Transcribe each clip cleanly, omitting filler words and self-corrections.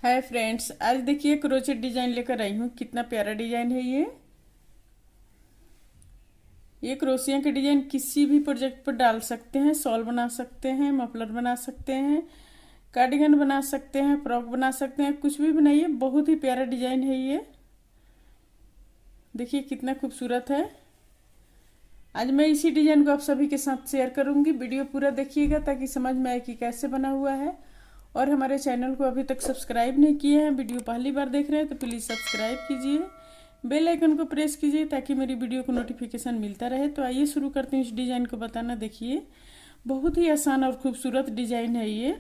Hi friends, आज देखिए crochet design लेकर आई हूँ। कितना प्यारा डिजाइन है ये क्रोशिया के डिजाइन किसी भी प्रोजेक्ट पर डाल सकते हैं। शॉल बना सकते हैं, मफलर बना सकते हैं, कार्डिगन बना सकते हैं, फ्रॉक बना सकते हैं, कुछ भी बनाइए। बहुत ही प्यारा डिजाइन है ये। देखिए कितना खूबसूरत है। आज मैं इसी डिजाइन को आप सभी के साथ शेयर करूंगी। वीडियो पूरा देखिएगा ताकि समझ में आए कि कैसे बना हुआ है। और हमारे चैनल को अभी तक सब्सक्राइब नहीं किए हैं, वीडियो पहली बार देख रहे हैं तो प्लीज़ सब्सक्राइब कीजिए, बेल आइकन को प्रेस कीजिए ताकि मेरी वीडियो को नोटिफिकेशन मिलता रहे। तो आइए शुरू करते हैं इस डिज़ाइन को बताना। देखिए बहुत ही आसान और खूबसूरत डिज़ाइन है ये।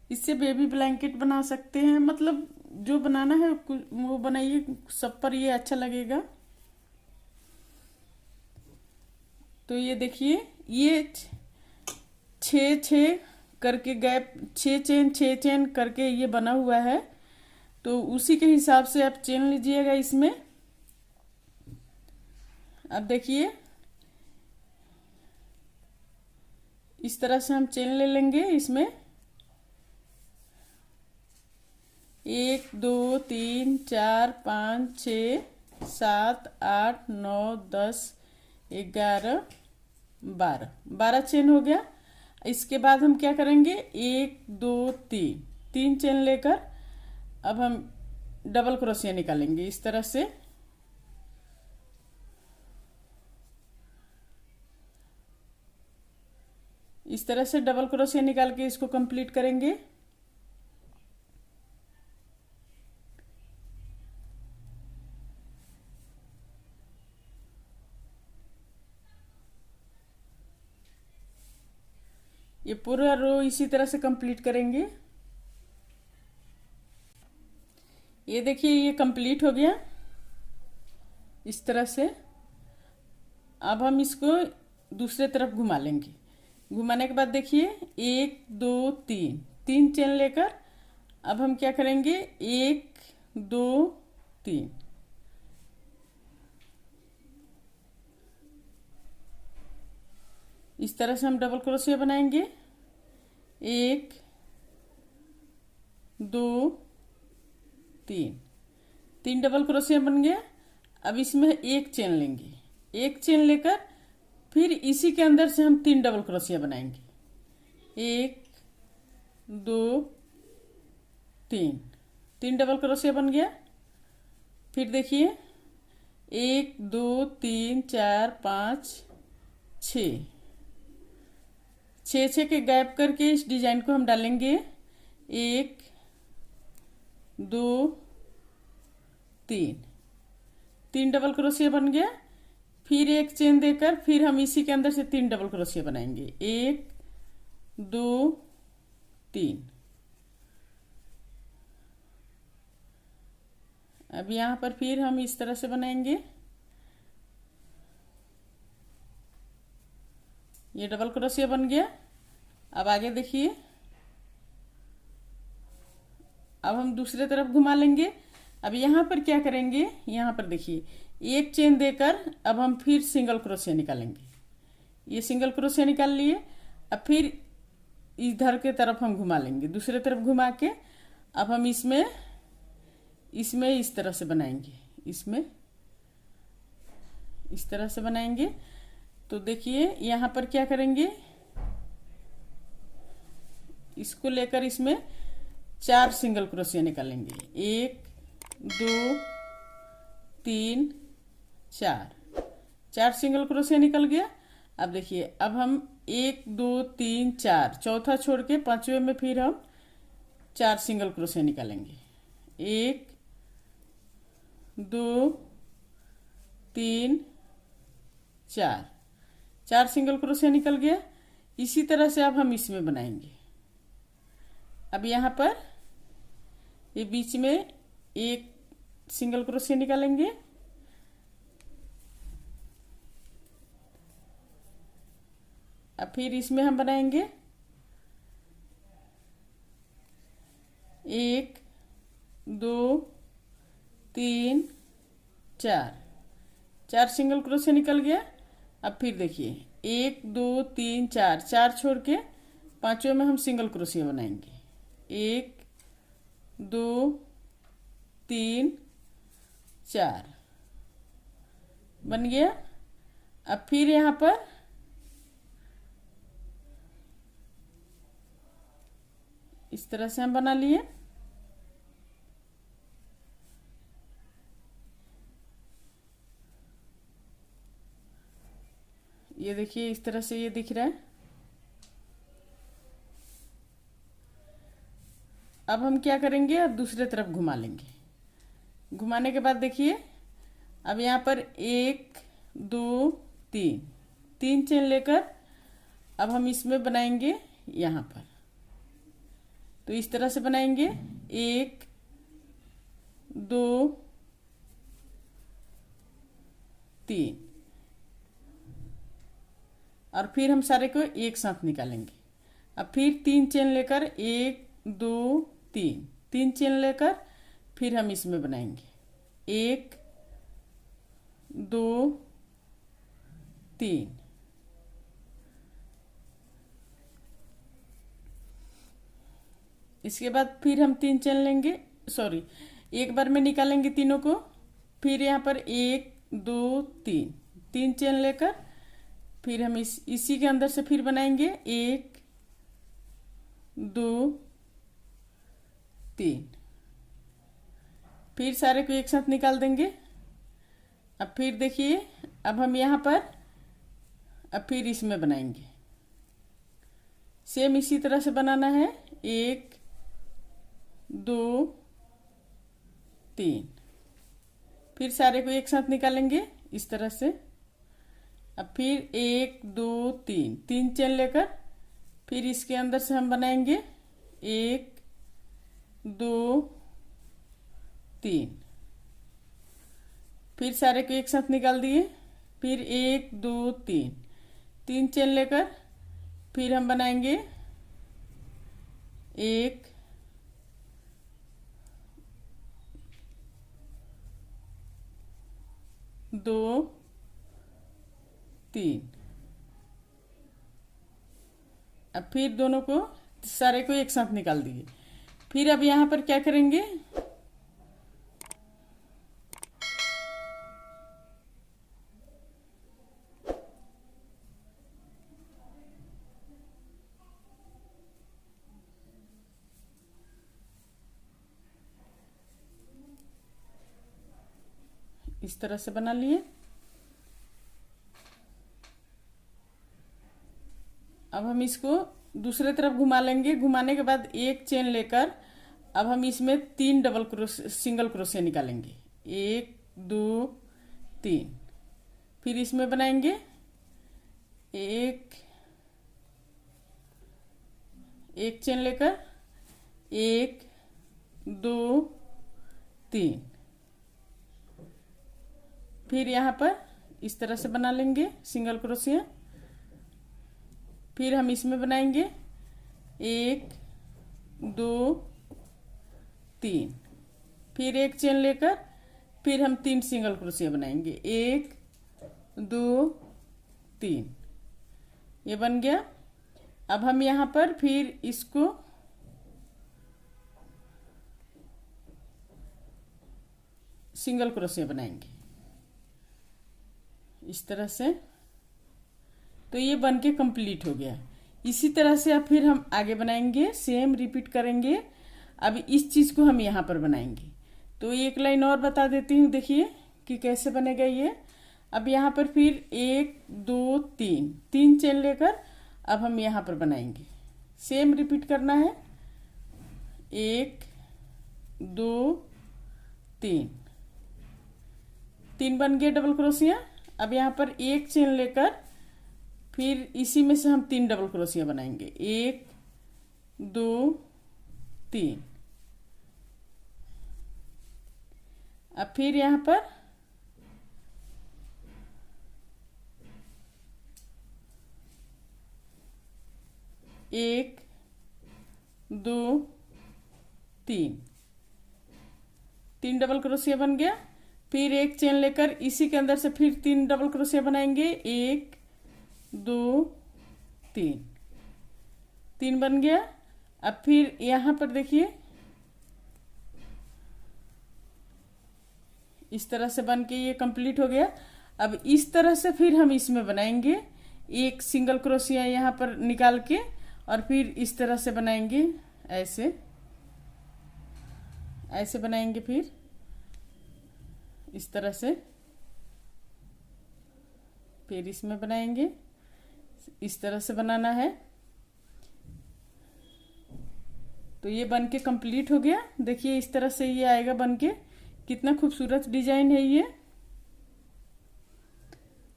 इससे बेबी ब्लैंकेट बना सकते हैं, मतलब जो बनाना है वो बनाइए, सब पर ये अच्छा लगेगा। तो ये देखिए, ये छः छः करके गैप, छः चेन करके ये बना हुआ है। तो उसी के हिसाब से आप चेन लीजिएगा इसमें। अब देखिए इस तरह से हम चेन ले लेंगे इसमें। 1 2 3 4 5 6 7 8 9 10 11 12 चेन हो गया। इसके बाद हम क्या करेंगे, 1 2 3 तीन चेन लेकर अब हम डबल क्रोशिया निकालेंगे इस तरह से। इस तरह से डबल क्रोशिया निकाल के इसको कंप्लीट करेंगे। ये पूरा रो इसी तरह से कंप्लीट करेंगे। ये देखिए ये कंप्लीट हो गया इस तरह से। अब हम इसको दूसरे तरफ घुमा लेंगे। घुमाने के बाद देखिए 1 2 3 तीन चेन लेकर अब हम क्या करेंगे, 1 2 3 इस तरह से हम डबल क्रोशिया बनाएंगे। 1 2 3 तीन डबल क्रोशिया बन गया। अब इसमें एक चेन लेंगे, एक चेन लेकर फिर इसी के अंदर से हम तीन डबल क्रोशिया बनाएंगे। 1 2 3 तीन डबल क्रोशिया बन गया। फिर देखिए 1 2 3 4 5 6 छः के गैप करके इस डिजाइन को हम डालेंगे। 1 2 3 तीन डबल क्रोशिया बन गया। फिर एक चेन देकर फिर हम इसी के अंदर से तीन डबल क्रोशिया बनाएंगे। 1 2 3 अब यहाँ पर फिर हम इस तरह से बनाएंगे। ये डबल क्रोशिया बन गया। अब आगे देखिए, अब हम दूसरे तरफ घुमा लेंगे। अब यहाँ पर क्या करेंगे, यहाँ पर देखिए एक चेन देकर अब हम फिर सिंगल क्रोशिया निकालेंगे। ये सिंगल क्रोशिया निकाल लिए। अब फिर इधर के तरफ हम घुमा लेंगे, दूसरे तरफ घुमा के अब हम इसमें इसमें इस तरह से बनाएंगे। इसमें इस तरह से बनाएंगे। तो देखिए यहाँ पर क्या करेंगे, इसको लेकर इसमें चार सिंगल क्रोशिया निकालेंगे। 1 2 3 4 चार सिंगल क्रोशिया निकल गया। अब देखिए अब हम 1 2 3 4 चौथा छोड़ के पांचवें में फिर हम चार सिंगल क्रोशिया निकालेंगे। 1 2 3 4 चार सिंगल क्रोशिया निकल गया। इसी तरह से अब हम इसमें बनाएंगे। अब यहाँ पर ये बीच में एक सिंगल क्रोशिया निकालेंगे। अब फिर इसमें हम बनाएंगे 1 2 3 4 चार सिंगल क्रोशिया निकल गया। अब फिर देखिए 1 2 3 4 चार छोड़ के पांचवें में हम सिंगल क्रोशिया बनाएंगे। 1 2 3 4 बन गया। अब फिर यहाँ पर इस तरह से हम बना लिए। ये देखिए इस तरह से ये दिख रहा है। अब हम क्या करेंगे, अब दूसरे तरफ घुमा लेंगे। घुमाने के बाद देखिए अब यहाँ पर 1 2 3 3 चेन लेकर अब हम इसमें बनाएंगे यहाँ पर। तो इस तरह से बनाएंगे 1 2 3 और फिर हम सारे को एक साथ निकालेंगे। अब फिर 3 चेन लेकर 1 2 3 3 चेन लेकर फिर हम इसमें बनाएंगे 1 2 3। इसके बाद फिर हम 3 चेन लेंगे, सॉरी एक बार में निकालेंगे तीनों को। फिर यहाँ पर 1 2 3 3 चेन लेकर फिर हम इसी के अंदर से फिर बनाएंगे 1 2 3। फिर सारे को एक साथ निकाल देंगे। अब फिर देखिए अब हम यहाँ पर अब फिर इसमें बनाएंगे। सेम इसी तरह से बनाना है 1 2 3। फिर सारे को एक साथ निकालेंगे इस तरह से। अब फिर 1 2 3 3 चेन लेकर फिर इसके अंदर से हम बनाएंगे 1 2 3। फिर सारे को एक साथ निकाल दिए। फिर 1 2 3 3 चेन लेकर फिर हम बनाएंगे 1 2 3। अब फिर दोनों को सारे को एक साथ निकाल दिए। फिर अब यहाँ पर क्या करेंगे, इस तरह से बना लिए। अब हम इसको दूसरे तरफ घुमा लेंगे। घुमाने के बाद एक चेन लेकर अब हम इसमें 3 डबल क्रोशे सिंगल क्रोशे निकालेंगे 1 2 3। फिर इसमें बनाएंगे 1 चेन लेकर 1 2 3। फिर यहाँ पर इस तरह से बना लेंगे सिंगल क्रोशिया। फिर हम इसमें बनाएंगे 1 2 3। फिर एक चेन लेकर फिर हम 3 सिंगल क्रोशिया बनाएंगे 1 2 3। ये बन गया। अब हम यहाँ पर फिर इसको सिंगल क्रोशिया बनाएंगे इस तरह से। तो ये बनके कंप्लीट हो गया। इसी तरह से अब फिर हम आगे बनाएंगे, सेम रिपीट करेंगे। अब इस चीज को हम यहाँ पर बनाएंगे। तो एक लाइन और बता देती हूँ, देखिए कि कैसे बनेगा ये। अब यहाँ पर फिर 1 2 3 3 चेन लेकर अब हम यहाँ पर बनाएंगे। सेम रिपीट करना है 1 2 3 3 बन गए डबल क्रोशिया। अब यहाँ पर एक चेन लेकर फिर इसी में से हम 3 डबल क्रोशिया बनाएंगे 1 2 3। अब फिर यहाँ पर एक 2 3 3 डबल क्रोशिया बन गया। फिर एक चेन लेकर इसी के अंदर से फिर 3 डबल क्रोशिया बनाएंगे 1 2 3। 3 बन गया। अब फिर यहाँ पर देखिए इस तरह से बन के ये कंप्लीट हो गया। अब इस तरह से फिर हम इसमें बनाएंगे, एक सिंगल क्रोशिया यहाँ पर निकाल के और फिर इस तरह से बनाएंगे, ऐसे ऐसे बनाएंगे, फिर इस तरह से, फिर इसमें बनाएंगे, इस तरह से बनाना है। तो ये बन के कंप्लीट हो गया। देखिए इस तरह से ये आएगा बन के, कितना खूबसूरत डिजाइन है ये।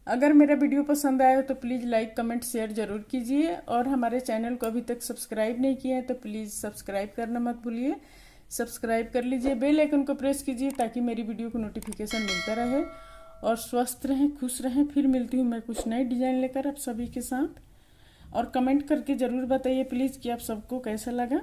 अगर मेरा वीडियो पसंद आया तो प्लीज़ लाइक कमेंट शेयर जरूर कीजिए, और हमारे चैनल को अभी तक सब्सक्राइब नहीं किया है तो प्लीज़ सब्सक्राइब करना मत भूलिए। सब्सक्राइब कर लीजिए, बेल आइकन को प्रेस कीजिए ताकि मेरी वीडियो को नोटिफिकेशन मिलता रहे। और स्वस्थ रहें, खुश रहें। फिर मिलती हूँ मैं कुछ नए डिजाइन लेकर आप सभी के साथ। और कमेंट करके ज़रूर बताइए प्लीज़ कि आप सबको कैसा लगा।